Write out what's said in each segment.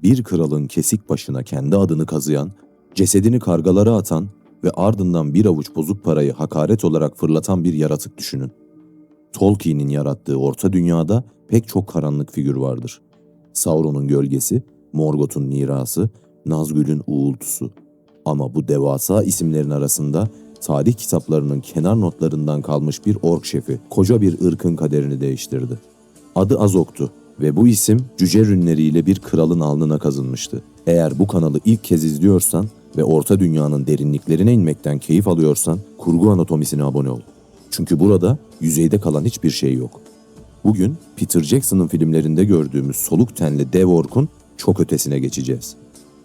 Bir kralın kesik başına kendi adını kazıyan, cesedini kargalara atan ve ardından bir avuç bozuk parayı hakaret olarak fırlatan bir yaratık düşünün. Tolkien'in yarattığı Orta Dünya'da pek çok karanlık figür vardır. Sauron'un gölgesi, Morgoth'un mirası, Nazgûl'ün uğultusu. Ama bu devasa isimlerin arasında tarih kitaplarının kenar notlarından kalmış bir ork şefi koca bir ırkın kaderini değiştirdi. Adı Azog'tu ve bu isim cüce rünleriyle bir kralın alnına kazınmıştı. Eğer bu kanalı ilk kez izliyorsan ve Orta Dünya'nın derinliklerine inmekten keyif alıyorsan Kurgu Anatomisine abone ol. Çünkü burada yüzeyde kalan hiçbir şey yok. Bugün Peter Jackson'ın filmlerinde gördüğümüz soluk tenli dev orkun çok ötesine geçeceğiz.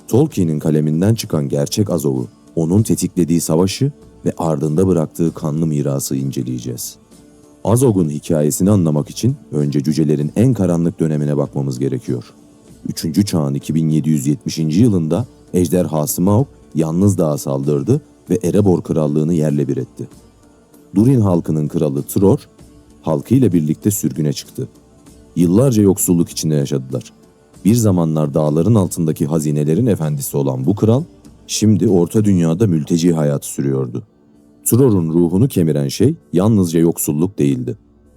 Tolkien'in kaleminden çıkan gerçek Azog'u, onun tetiklediği savaşı ve ardında bıraktığı kanlı mirası inceleyeceğiz. Azog'un hikayesini anlamak için önce cücelerin en karanlık dönemine bakmamız gerekiyor. 3. Çağın 2770. yılında ejderha Smaug Yalnız Dağ'a saldırdı ve Erebor krallığını yerle bir etti. Durin halkının kralı Tror, halkıyla birlikte sürgüne çıktı. Yıllarca yoksulluk içinde yaşadılar. Bir zamanlar dağların altındaki hazinelerin efendisi olan bu kral, şimdi Orta Dünya'da mülteci hayatı sürüyordu. Tror'un ruhunu kemiren şey yalnızca yoksulluk değildi.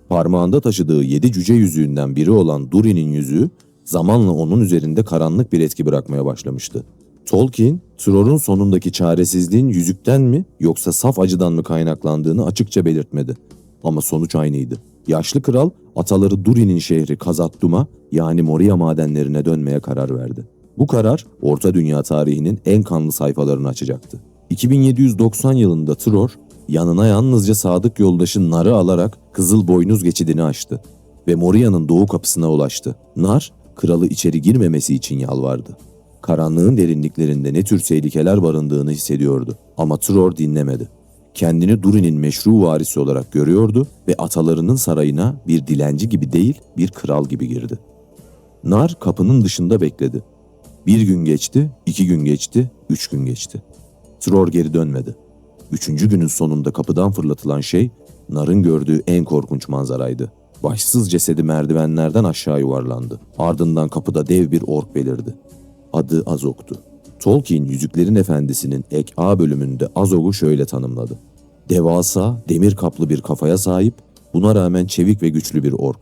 Parmağında taşıdığı 7 cüce yüzüğünden biri olan Durin'in yüzüğü, zamanla onun üzerinde karanlık bir etki bırakmaya başlamıştı. Tolkien, Tror'un sonundaki çaresizliğin yüzükten mi yoksa saf acıdan mı kaynaklandığını açıkça belirtmedi. Ama sonuç aynıydı. Yaşlı kral, ataları Durin'in şehri Khazad-dûm'a yani Moria madenlerine dönmeye karar verdi. Bu karar, Orta Dünya tarihinin en kanlı sayfalarını açacaktı. 2790 yılında Tror, yanına yalnızca sadık yoldaşı Nar'ı alarak Kızıl Boynuz geçidini aştı ve Moria'nın doğu kapısına ulaştı. Nar, kralı içeri girmemesi için yalvardı. Karanlığın derinliklerinde ne tür tehlikeler barındığını hissediyordu ama Tror dinlemedi. Kendini Durin'in meşru varisi olarak görüyordu ve atalarının sarayına bir dilenci gibi değil, bir kral gibi girdi. Nar kapının dışında bekledi. 1 gün geçti, 2 gün geçti, 3 gün geçti. Tror geri dönmedi. 3. günün sonunda kapıdan fırlatılan şey, Nar'ın gördüğü en korkunç manzaraydı. Başsız cesedi merdivenlerden aşağı yuvarlandı. Ardından kapıda dev bir ork belirdi. Adı Azog'tu. Tolkien Yüzüklerin Efendisi'nin Ek A bölümünde Azog'u şöyle tanımladı. Devasa, demir kaplı bir kafaya sahip, buna rağmen çevik ve güçlü bir ork.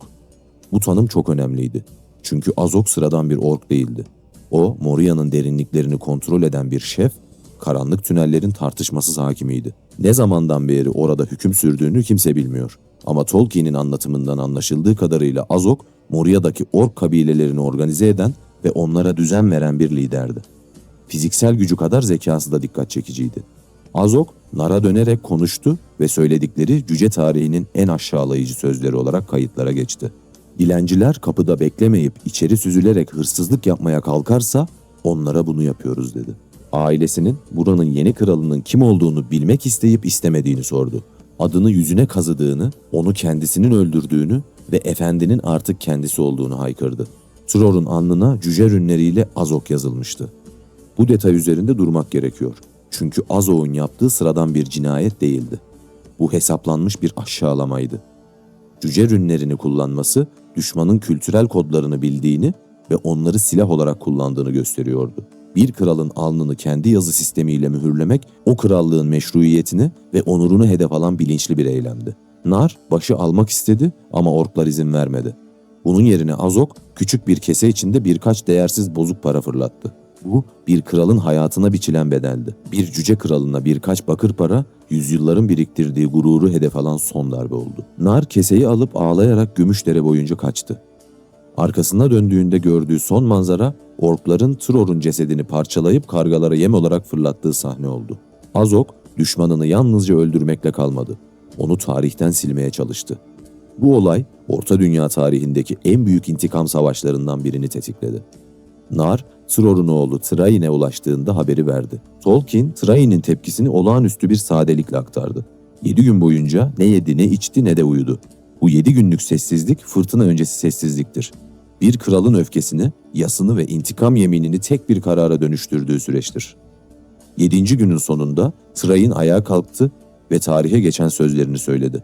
Bu tanım çok önemliydi. Çünkü Azog sıradan bir ork değildi. O, Moria'nın derinliklerini kontrol eden bir şef, karanlık tünellerin tartışmasız hakimiydi. Ne zamandan beri orada hüküm sürdüğünü kimse bilmiyor. Ama Tolkien'in anlatımından anlaşıldığı kadarıyla Azog, Moria'daki ork kabilelerini organize eden ve onlara düzen veren bir liderdi. Fiziksel gücü kadar zekası da dikkat çekiciydi. Azog, Nar'a dönerek konuştu ve söyledikleri cüce tarihinin en aşağılayıcı sözleri olarak kayıtlara geçti. Dilenciler kapıda beklemeyip içeri süzülerek hırsızlık yapmaya kalkarsa onlara bunu yapıyoruz dedi. Ailesinin buranın yeni kralının kim olduğunu bilmek isteyip istemediğini sordu. Adını yüzüne kazıdığını, onu kendisinin öldürdüğünü ve efendinin artık kendisi olduğunu haykırdı. Tror'un alnına cüce rünleriyle Azog yazılmıştı. Bu detay üzerinde durmak gerekiyor. Çünkü Azog'un yaptığı sıradan bir cinayet değildi. Bu hesaplanmış bir aşağılamaydı. Cüce rünlerini kullanması, düşmanın kültürel kodlarını bildiğini ve onları silah olarak kullandığını gösteriyordu. Bir kralın alnını kendi yazı sistemiyle mühürlemek, o krallığın meşruiyetini ve onurunu hedef alan bilinçli bir eylemdi. Nar, başı almak istedi ama orklar izin vermedi. Bunun yerine Azog, küçük bir kese içinde birkaç değersiz bozuk para fırlattı. Bu, bir kralın hayatına biçilen bedeldi. Bir cüce kralına birkaç bakır para, yüzyılların biriktirdiği gururu hedef alan son darbe oldu. Nar keseyi alıp ağlayarak Gümüşdere boyunca kaçtı. Arkasına döndüğünde gördüğü son manzara, orkların Tror'un cesedini parçalayıp kargalara yem olarak fırlattığı sahne oldu. Azog, düşmanını yalnızca öldürmekle kalmadı. Onu tarihten silmeye çalıştı. Bu olay, Orta Dünya tarihindeki en büyük intikam savaşlarından birini tetikledi. Nar, Tror'un oğlu Thrain'e ulaştığında haberi verdi. Tolkien, Thrain'in tepkisini olağanüstü bir sadelikle aktardı. 7 gün boyunca ne yedi, ne içti, ne de uyudu. Bu 7 günlük sessizlik, fırtına öncesi sessizliktir. Bir kralın öfkesini, yasını ve intikam yeminini tek bir karara dönüştürdüğü süreçtir. 7. günün sonunda Thrain ayağa kalktı ve tarihe geçen sözlerini söyledi.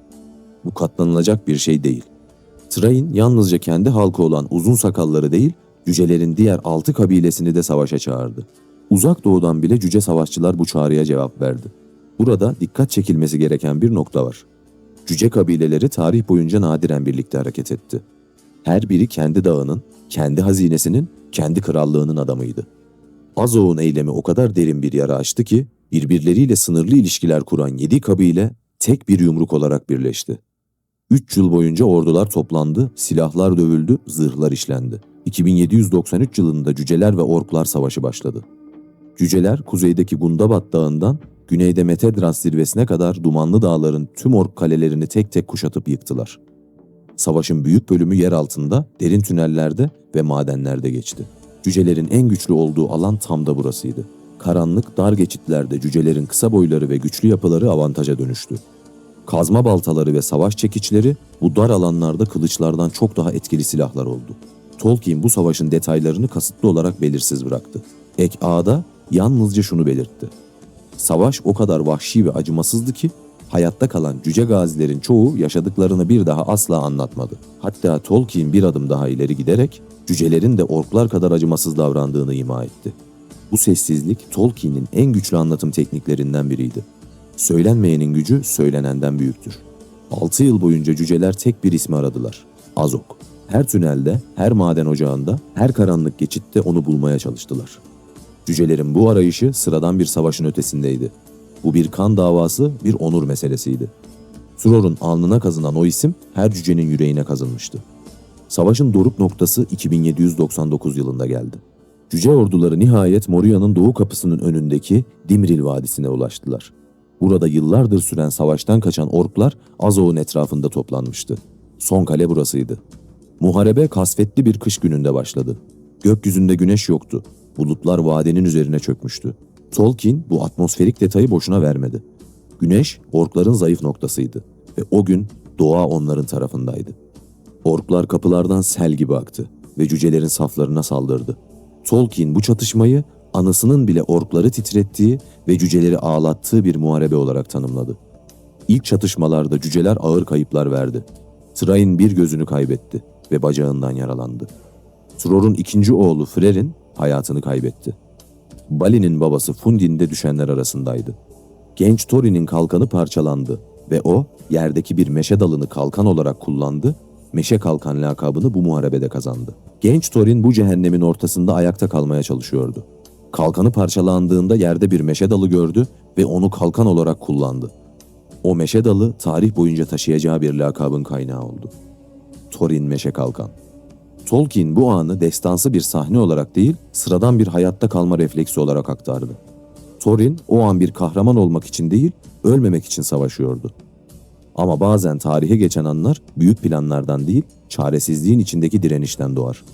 Bu katlanılacak bir şey değil. Thrain yalnızca kendi halkı olan uzun sakalları değil, Cücelerin diğer 6 kabilesini de savaşa çağırdı. Uzak doğudan bile cüce savaşçılar bu çağrıya cevap verdi. Burada dikkat çekilmesi gereken bir nokta var. Cüce kabileleri tarih boyunca nadiren birlikte hareket etti. Her biri kendi dağının, kendi hazinesinin, kendi krallığının adamıydı. Azog'un eylemi o kadar derin bir yara açtı ki birbirleriyle sınırlı ilişkiler kuran 7 kabile tek bir yumruk olarak birleşti. 3 yıl boyunca ordular toplandı, silahlar dövüldü, zırhlar işlendi. 2793 yılında Cüceler ve Orklar Savaşı başladı. Cüceler kuzeydeki Gundabat Dağı'ndan güneyde Metedras zirvesine kadar Dumanlı Dağların tüm ork kalelerini tek tek kuşatıp yıktılar. Savaşın büyük bölümü yer altında, derin tünellerde ve madenlerde geçti. Cücelerin en güçlü olduğu alan tam da burasıydı. Karanlık, dar geçitlerde cücelerin kısa boyları ve güçlü yapıları avantaja dönüştü. Kazma baltaları ve savaş çekiçleri bu dar alanlarda kılıçlardan çok daha etkili silahlar oldu. Tolkien bu savaşın detaylarını kasıtlı olarak belirsiz bıraktı. Ek A'da yalnızca şunu belirtti. Savaş o kadar vahşi ve acımasızdı ki hayatta kalan cüce gazilerin çoğu yaşadıklarını bir daha asla anlatmadı. Hatta Tolkien bir adım daha ileri giderek cücelerin de orklar kadar acımasız davrandığını ima etti. Bu sessizlik Tolkien'in en güçlü anlatım tekniklerinden biriydi. Söylenmeyenin gücü söylenenden büyüktür. 6 yıl boyunca cüceler tek bir ismi aradılar. Azog. Her tünelde, her maden ocağında, her karanlık geçitte onu bulmaya çalıştılar. Cücelerin bu arayışı sıradan bir savaşın ötesindeydi. Bu bir kan davası, bir onur meselesiydi. Suror'un alnına kazınan o isim her cücenin yüreğine kazınmıştı. Savaşın doruk noktası 2799 yılında geldi. Cüce orduları nihayet Moria'nın doğu kapısının önündeki Dimril Vadisi'ne ulaştılar. Burada yıllardır süren savaştan kaçan orklar Azog'un etrafında toplanmıştı. Son kale burasıydı. Muharebe kasvetli bir kış gününde başladı. Gökyüzünde güneş yoktu. Bulutlar vadenin üzerine çökmüştü. Tolkien bu atmosferik detayı boşuna vermedi. Güneş orkların zayıf noktasıydı ve o gün doğa onların tarafındaydı. Orklar kapılardan sel gibi aktı ve cücelerin saflarına saldırdı. Tolkien bu çatışmayı anısının bile orkları titrettiği ve cüceleri ağlattığı bir muharebe olarak tanımladı. İlk çatışmalarda cüceler ağır kayıplar verdi. Thrain bir gözünü kaybetti ve bacağından yaralandı. Suror'un ikinci oğlu Frerin hayatını kaybetti. Balin'in babası Fundin de düşenler arasındaydı. Genç Thorin'in kalkanı parçalandı ve o yerdeki bir meşe dalını kalkan olarak kullandı, Meşe Kalkan lakabını bu muharebede kazandı. Genç Thorin bu cehennemin ortasında ayakta kalmaya çalışıyordu. Kalkanı parçalandığında yerde bir meşe dalı gördü ve onu kalkan olarak kullandı. O meşe dalı tarih boyunca taşıyacağı bir lakabın kaynağı oldu. Thorin Meşe Kalkan. Tolkien bu anı destansı bir sahne olarak değil, sıradan bir hayatta kalma refleksi olarak aktardı. Thorin o an bir kahraman olmak için değil, ölmemek için savaşıyordu. Ama bazen tarihe geçen anlar büyük planlardan değil, çaresizliğin içindeki direnişten doğar.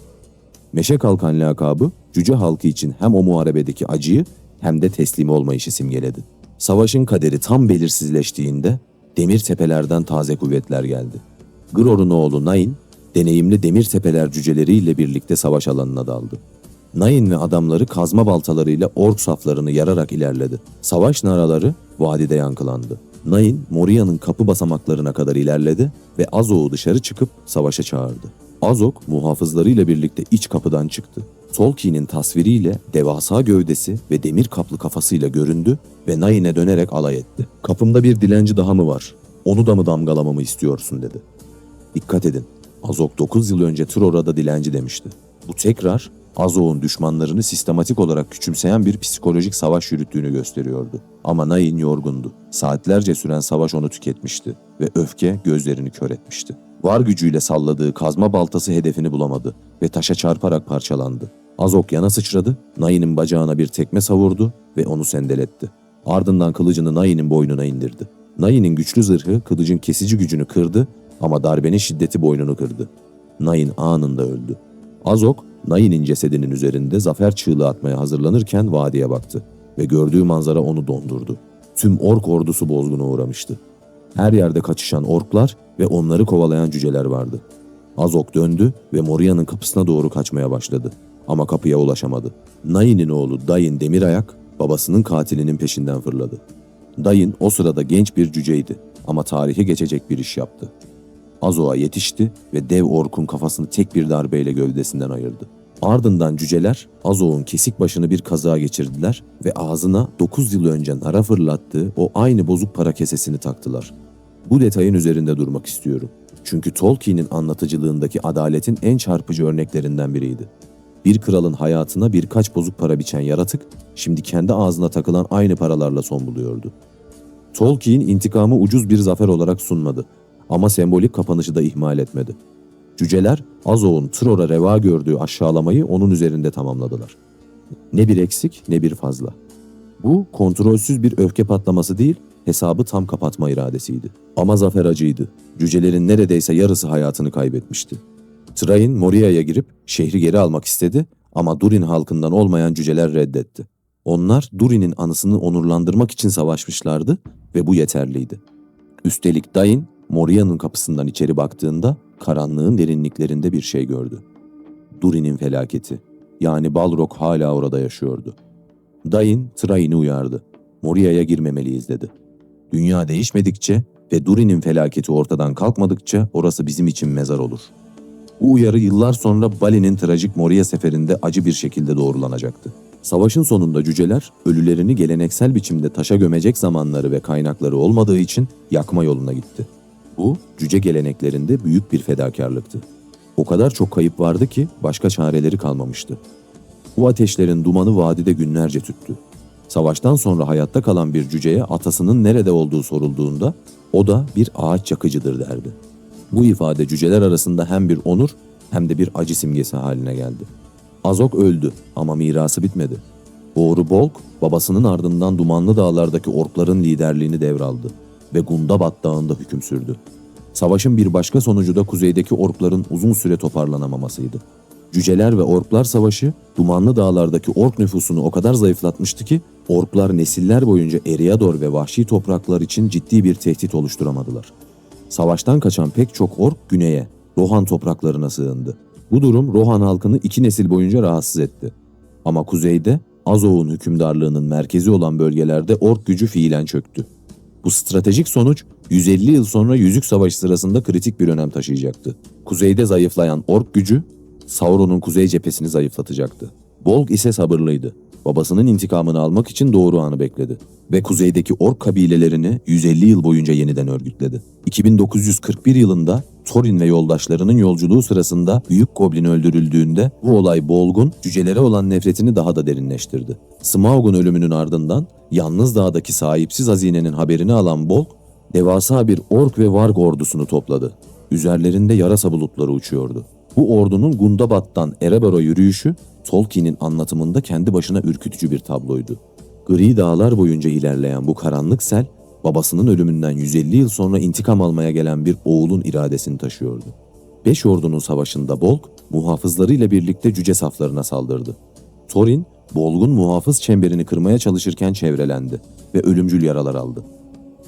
Meşe Kalkan lakabı cüce halkı için hem o muharebedeki acıyı hem de teslim olmayışı simgeledi. Savaşın kaderi tam belirsizleştiğinde demir tepelerden taze kuvvetler geldi. Gror'un oğlu Nain, deneyimli demir tepeler cüceleriyle birlikte savaş alanına daldı. Nain ve adamları kazma baltalarıyla ork saflarını yararak ilerledi. Savaş naraları vadide yankılandı. Nain, Moria'nın kapı basamaklarına kadar ilerledi ve Azog'u dışarı çıkıp savaşa çağırdı. Azog, muhafızlarıyla birlikte iç kapıdan çıktı. Tolkien'in tasviriyle devasa gövdesi ve demir kaplı kafasıyla göründü ve Nain'e dönerek alay etti. "Kapımda bir dilenci daha mı var? Onu da mı damgalamamı istiyorsun?" dedi. Dikkat edin, Azog 9 yıl önce Trora'da dilenci demişti. Bu tekrar Azog'un düşmanlarını sistematik olarak küçümseyen bir psikolojik savaş yürüttüğünü gösteriyordu. Ama Nain yorgundu. Saatlerce süren savaş onu tüketmişti ve öfke gözlerini kör etmişti. Var gücüyle salladığı kazma baltası hedefini bulamadı ve taşa çarparak parçalandı. Azog yana sıçradı, Nain'in bacağına bir tekme savurdu ve onu sendeletti. Ardından kılıcını Nain'in boynuna indirdi. Nain'in güçlü zırhı kılıcın kesici gücünü kırdı ama darbenin şiddeti boynunu kırdı. Nain anında öldü. Azog, Nain'in cesedinin üzerinde zafer çığlığı atmaya hazırlanırken vadiye baktı ve gördüğü manzara onu dondurdu. Tüm ork ordusu bozguna uğramıştı. Her yerde kaçışan orklar ve onları kovalayan cüceler vardı. Azog döndü ve Moria'nın kapısına doğru kaçmaya başladı. Ama kapıya ulaşamadı. Nain'in oğlu Dain Demirayak, babasının katilinin peşinden fırladı. Dain o sırada genç bir cüceydi ama tarihe geçecek bir iş yaptı. Azog'a yetişti ve dev orkun kafasını tek bir darbeyle gövdesinden ayırdı. Ardından cüceler Azog'un kesik başını bir kazığa geçirdiler ve ağzına 9 yıl önce Nara fırlattığı o aynı bozuk para kesesini taktılar. Bu detayın üzerinde durmak istiyorum. Çünkü Tolkien'in anlatıcılığındaki adaletin en çarpıcı örneklerinden biriydi. Bir kralın hayatına birkaç bozuk para biçen yaratık, şimdi kendi ağzına takılan aynı paralarla son buluyordu. Tolkien intikamı ucuz bir zafer olarak sunmadı ama sembolik kapanışı da ihmal etmedi. Cüceler Azog'un Tror'a reva gördüğü aşağılamayı onun üzerinde tamamladılar. Ne bir eksik ne bir fazla. Bu kontrolsüz bir öfke patlaması değil, hesabı tam kapatma iradesiydi. Ama zafer acıydı. Cücelerin neredeyse yarısı hayatını kaybetmişti. Thrain Moria'ya girip şehri geri almak istedi ama Durin halkından olmayan cüceler reddetti. Onlar Durin'in anısını onurlandırmak için savaşmışlardı ve bu yeterliydi. Üstelik Dain, Moria'nın kapısından içeri baktığında karanlığın derinliklerinde bir şey gördü. Durin'in felaketi, yani Balrog hala orada yaşıyordu. Dain, Thrain'i uyardı. Moria'ya girmemeliyiz dedi. Dünya değişmedikçe ve Durin'in felaketi ortadan kalkmadıkça orası bizim için mezar olur. Bu uyarı yıllar sonra Balin'in trajik Moria seferinde acı bir şekilde doğrulanacaktı. Savaşın sonunda cüceler ölülerini geleneksel biçimde taşa gömecek zamanları ve kaynakları olmadığı için yakma yoluna gitti. Bu cüce geleneklerinde büyük bir fedakarlıktı. O kadar çok kayıp vardı ki başka çareleri kalmamıştı. Bu ateşlerin dumanı vadide günlerce tüttü. Savaştan sonra hayatta kalan bir cüceye atasının nerede olduğu sorulduğunda o da bir ağaç yakıcıdır derdi. Bu ifade cüceler arasında hem bir onur hem de bir acı simgesi haline geldi. Azog öldü ama mirası bitmedi. Oğru Bolg babasının ardından Dumanlı Dağlar'daki orkların liderliğini devraldı ve Gundabad Dağı'nda hüküm sürdü. Savaşın bir başka sonucu da kuzeydeki orkların uzun süre toparlanamamasıydı. Cüceler ve orklar savaşı Dumanlı Dağlar'daki ork nüfusunu o kadar zayıflatmıştı ki orklar nesiller boyunca Eriador ve vahşi topraklar için ciddi bir tehdit oluşturamadılar. Savaştan kaçan pek çok ork güneye, Rohan topraklarına sığındı. Bu durum Rohan halkını 2 nesil boyunca rahatsız etti. Ama kuzeyde Azog'un hükümdarlığının merkezi olan bölgelerde ork gücü fiilen çöktü. Bu stratejik sonuç 150 yıl sonra Yüzük Savaşı sırasında kritik bir önem taşıyacaktı. Kuzeyde zayıflayan ork gücü Sauron'un kuzey cephesini zayıflatacaktı. Bolg ise sabırlıydı. Babasının intikamını almak için doğru anı bekledi ve kuzeydeki ork kabilelerini 150 yıl boyunca yeniden örgütledi. 2941 yılında Thorin ve yoldaşlarının yolculuğu sırasında Büyük Goblin öldürüldüğünde bu olay Bolg'un cücelere olan nefretini daha da derinleştirdi. Smaug'un ölümünün ardından Yalnız Dağ'daki sahipsiz hazinenin haberini alan Bolg, devasa bir ork ve varg ordusunu topladı. Üzerlerinde yarasa bulutları uçuyordu. Bu ordunun Gundabad'dan Erebor'a yürüyüşü Tolkien'in anlatımında kendi başına ürkütücü bir tabloydu. Gri dağlar boyunca ilerleyen bu karanlık sel, babasının ölümünden 150 yıl sonra intikam almaya gelen bir oğulun iradesini taşıyordu. 5 ordunun savaşında Bolg, muhafızlarıyla birlikte cüce saflarına saldırdı. Thorin, Bolg'un muhafız çemberini kırmaya çalışırken çevrelendi ve ölümcül yaralar aldı.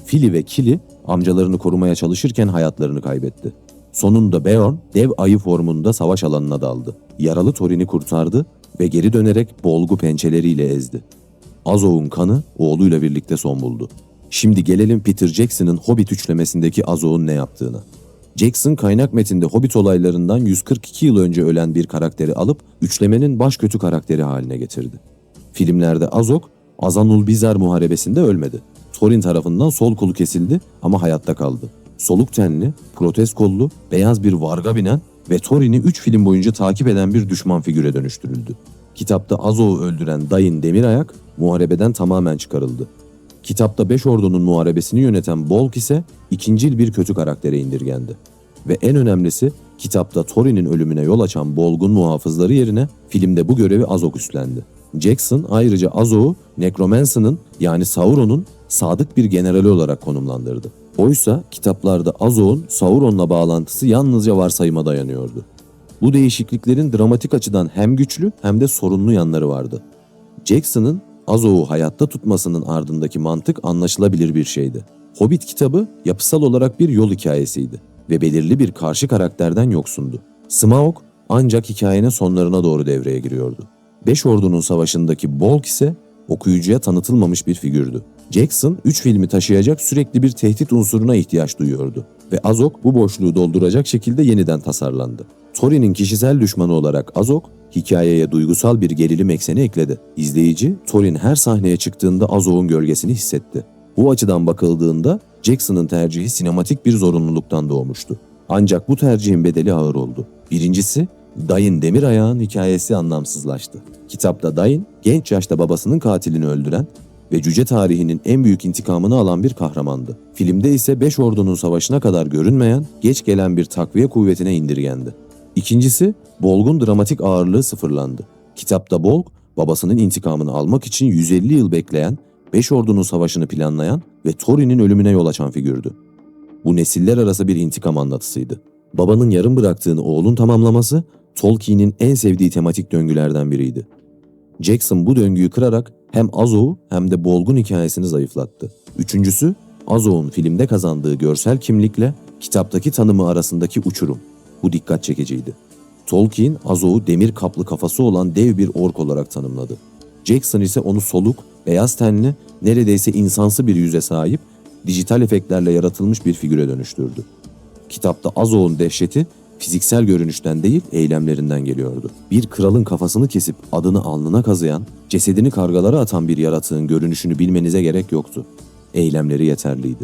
Fili ve Kili, amcalarını korumaya çalışırken hayatlarını kaybetti. Sonunda Beorn, dev ayı formunda savaş alanına daldı. Yaralı Thorin'i kurtardı ve geri dönerek Bolg'u pençeleriyle ezdi. Azog'un kanı oğluyla birlikte son buldu. Şimdi gelelim Peter Jackson'ın Hobbit üçlemesindeki Azog'un ne yaptığına. Jackson kaynak metinde Hobbit olaylarından 142 yıl önce ölen bir karakteri alıp üçlemenin baş kötü karakteri haline getirdi. Filmlerde Azog, Azanul-Bizar muharebesinde ölmedi. Thorin tarafından sol kolu kesildi ama hayatta kaldı. Soluk tenli, protez kollu, beyaz bir varga binen ve Thorin'i 3 film boyunca takip eden bir düşman figüre dönüştürüldü. Kitapta Azog'u öldüren Dain Demirayak muharebeden tamamen çıkarıldı. Kitapta 5 ordunun muharebesini yöneten Bolg ise ikincil bir kötü karaktere indirgendi. Ve en önemlisi kitapta Thorin'in ölümüne yol açan Bolg'un muhafızları yerine filmde bu görevi Azog üstlendi. Jackson ayrıca Azog'u Necromancer'ın yani Sauron'un sadık bir generali olarak konumlandırdı. Oysa kitaplarda Azog'un Sauron'la bağlantısı yalnızca varsayıma dayanıyordu. Bu değişikliklerin dramatik açıdan hem güçlü hem de sorunlu yanları vardı. Jackson'ın Azog'u hayatta tutmasının ardındaki mantık anlaşılabilir bir şeydi. Hobbit kitabı yapısal olarak bir yol hikayesiydi ve belirli bir karşı karakterden yoksundu. Smaug ancak hikayenin sonlarına doğru devreye giriyordu. 5 ordunun savaşındaki Bolg ise okuyucuya tanıtılmamış bir figürdü. Jackson 3 filmi taşıyacak sürekli bir tehdit unsuruna ihtiyaç duyuyordu ve Azog bu boşluğu dolduracak şekilde yeniden tasarlandı. Thorin'in kişisel düşmanı olarak Azog, hikayeye duygusal bir gerilim ekseni ekledi. İzleyici, Thorin her sahneye çıktığında Azog'un gölgesini hissetti. Bu açıdan bakıldığında Jackson'ın tercihi sinematik bir zorunluluktan doğmuştu. Ancak bu tercihin bedeli ağır oldu. Birincisi, Dain Demirayağ'ın hikayesi anlamsızlaştı. Kitapta Dain, genç yaşta babasının katilini öldüren ve cüce tarihinin en büyük intikamını alan bir kahramandı. Filmde ise 5 ordunun savaşına kadar görünmeyen, geç gelen bir takviye kuvvetine indirgendi. İkincisi, Bolg'un dramatik ağırlığı sıfırlandı. Kitapta Bolg, babasının intikamını almak için 150 yıl bekleyen, 5 ordunun savaşını planlayan ve Thorin'in ölümüne yol açan figürdü. Bu nesiller arası bir intikam anlatısıydı. Babanın yarım bıraktığını oğlun tamamlaması, Tolkien'in en sevdiği tematik döngülerden biriydi. Jackson bu döngüyü kırarak hem Azog'u hem de Bolg'un hikayesini zayıflattı. Üçüncüsü, Azog'un filmde kazandığı görsel kimlikle kitaptaki tanımı arasındaki uçurum. Bu dikkat çekiciydi. Tolkien, Azog'u demir kaplı kafası olan dev bir ork olarak tanımladı. Jackson ise onu soluk, beyaz tenli, neredeyse insansı bir yüze sahip, dijital efektlerle yaratılmış bir figüre dönüştürdü. Kitapta Azog'un dehşeti fiziksel görünüşten değil, eylemlerinden geliyordu. Bir kralın kafasını kesip adını alnına kazıyan, cesedini kargalara atan bir yaratığın görünüşünü bilmenize gerek yoktu. Eylemleri yeterliydi.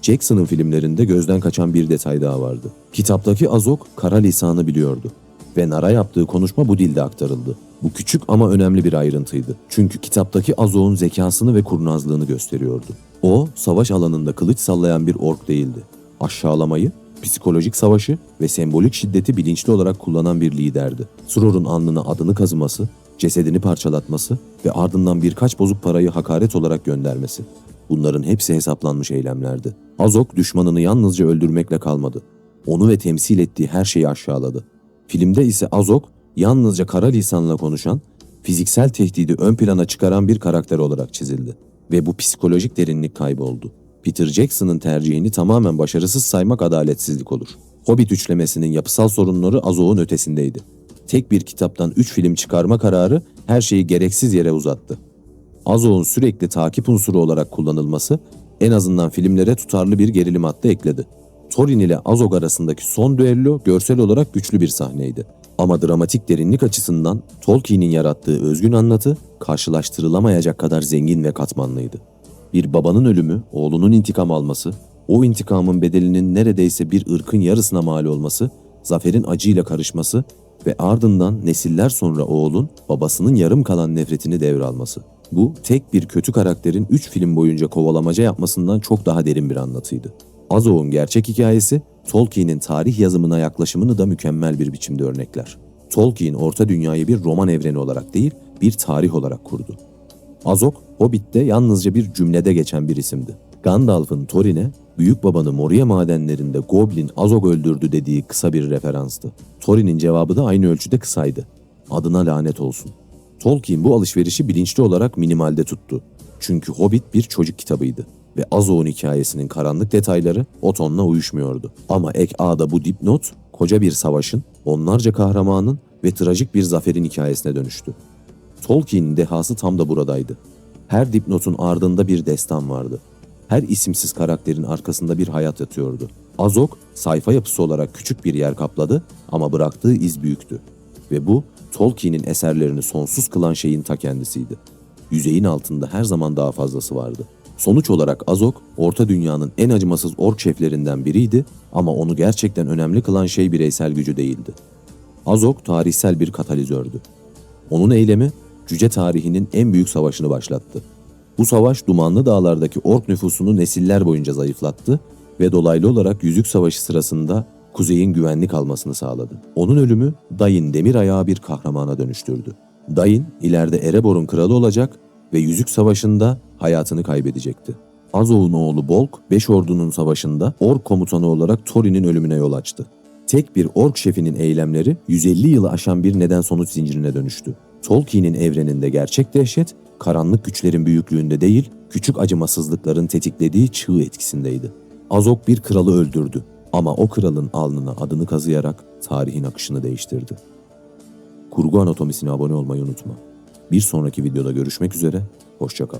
Jackson'ın filmlerinde gözden kaçan bir detay daha vardı. Kitaptaki Azog, kara lisanı biliyordu ve Nara yaptığı konuşma bu dilde aktarıldı. Bu küçük ama önemli bir ayrıntıydı. Çünkü kitaptaki Azog'un zekasını ve kurnazlığını gösteriyordu. O, savaş alanında kılıç sallayan bir ork değildi. Aşağılamayı, psikolojik savaşı ve sembolik şiddeti bilinçli olarak kullanan bir liderdi. Suror'un alnına adını kazıması, cesedini parçalatması ve ardından birkaç bozuk parayı hakaret olarak göndermesi. Bunların hepsi hesaplanmış eylemlerdi. Azog düşmanını yalnızca öldürmekle kalmadı. Onu ve temsil ettiği her şeyi aşağıladı. Filmde ise Azog yalnızca kara lisanla konuşan, fiziksel tehdidi ön plana çıkaran bir karakter olarak çizildi. Ve bu psikolojik derinlik kayboldu. Peter Jackson'ın tercihini tamamen başarısız saymak adaletsizlik olur. Hobbit üçlemesinin yapısal sorunları Azog'un ötesindeydi. Tek bir kitaptan 3 film çıkarma kararı her şeyi gereksiz yere uzattı. Azog'un sürekli takip unsuru olarak kullanılması en azından filmlere tutarlı bir gerilim hattı ekledi. Thorin ile Azog arasındaki son düello görsel olarak güçlü bir sahneydi. Ama dramatik derinlik açısından Tolkien'in yarattığı özgün anlatı karşılaştırılamayacak kadar zengin ve katmanlıydı. Bir babanın ölümü, oğlunun intikam alması, o intikamın bedelinin neredeyse bir ırkın yarısına mal olması, zaferin acıyla karışması ve ardından nesiller sonra oğlun babasının yarım kalan nefretini devralması. Bu, tek bir kötü karakterin 3 film boyunca kovalamaca yapmasından çok daha derin bir anlatıydı. Azog'un gerçek hikayesi, Tolkien'in tarih yazımına yaklaşımını da mükemmel bir biçimde örnekler. Tolkien, Orta Dünya'yı bir roman evreni olarak değil, bir tarih olarak kurdu. Azog, Hobbit'te yalnızca bir cümlede geçen bir isimdi. Gandalf'ın Thorin'e, büyük babanı Moria madenlerinde Goblin Azog öldürdü dediği kısa bir referanstı. Thorin'in cevabı da aynı ölçüde kısaydı. Adına lanet olsun. Tolkien bu alışverişi bilinçli olarak minimalde tuttu. Çünkü Hobbit bir çocuk kitabıydı ve Azog'un hikayesinin karanlık detayları o tonla uyuşmuyordu. Ama ek A'da bu dipnot, koca bir savaşın, onlarca kahramanın ve trajik bir zaferin hikayesine dönüştü. Tolkien'in dehası tam da buradaydı. Her dipnotun ardında bir destan vardı. Her isimsiz karakterin arkasında bir hayat yatıyordu. Azog, sayfa yapısı olarak küçük bir yer kapladı ama bıraktığı iz büyüktü. Ve bu, Tolkien'in eserlerini sonsuz kılan şeyin ta kendisiydi. Yüzeyin altında her zaman daha fazlası vardı. Sonuç olarak Azog, Orta Dünya'nın en acımasız ork şeflerinden biriydi ama onu gerçekten önemli kılan şey bireysel gücü değildi. Azog tarihsel bir katalizördü. Onun eylemi, cüce tarihinin en büyük savaşını başlattı. Bu savaş Dumanlı Dağlar'daki ork nüfusunu nesiller boyunca zayıflattı ve dolaylı olarak Yüzük Savaşı sırasında kuzeyin güvenli kalmasını sağladı. Onun ölümü Dain Demirayağ'ı bir kahramana dönüştürdü. Dain ileride Erebor'un kralı olacak ve Yüzük Savaşı'nda hayatını kaybedecekti. Azog'un oğlu Bolg, 5 ordunun savaşında ork komutanı olarak Thorin'in ölümüne yol açtı. Tek bir ork şefinin eylemleri 150 yılı aşan bir neden-sonuç zincirine dönüştü. Tolkien'in evreninde gerçek dehşet, karanlık güçlerin büyüklüğünde değil, küçük acımasızlıkların tetiklediği çığ etkisindeydi. Azog bir kralı öldürdü ama o kralın alnına adını kazıyarak tarihin akışını değiştirdi. Kurgu Anatomisi'ne abone olmayı unutma. Bir sonraki videoda görüşmek üzere, hoşça kal.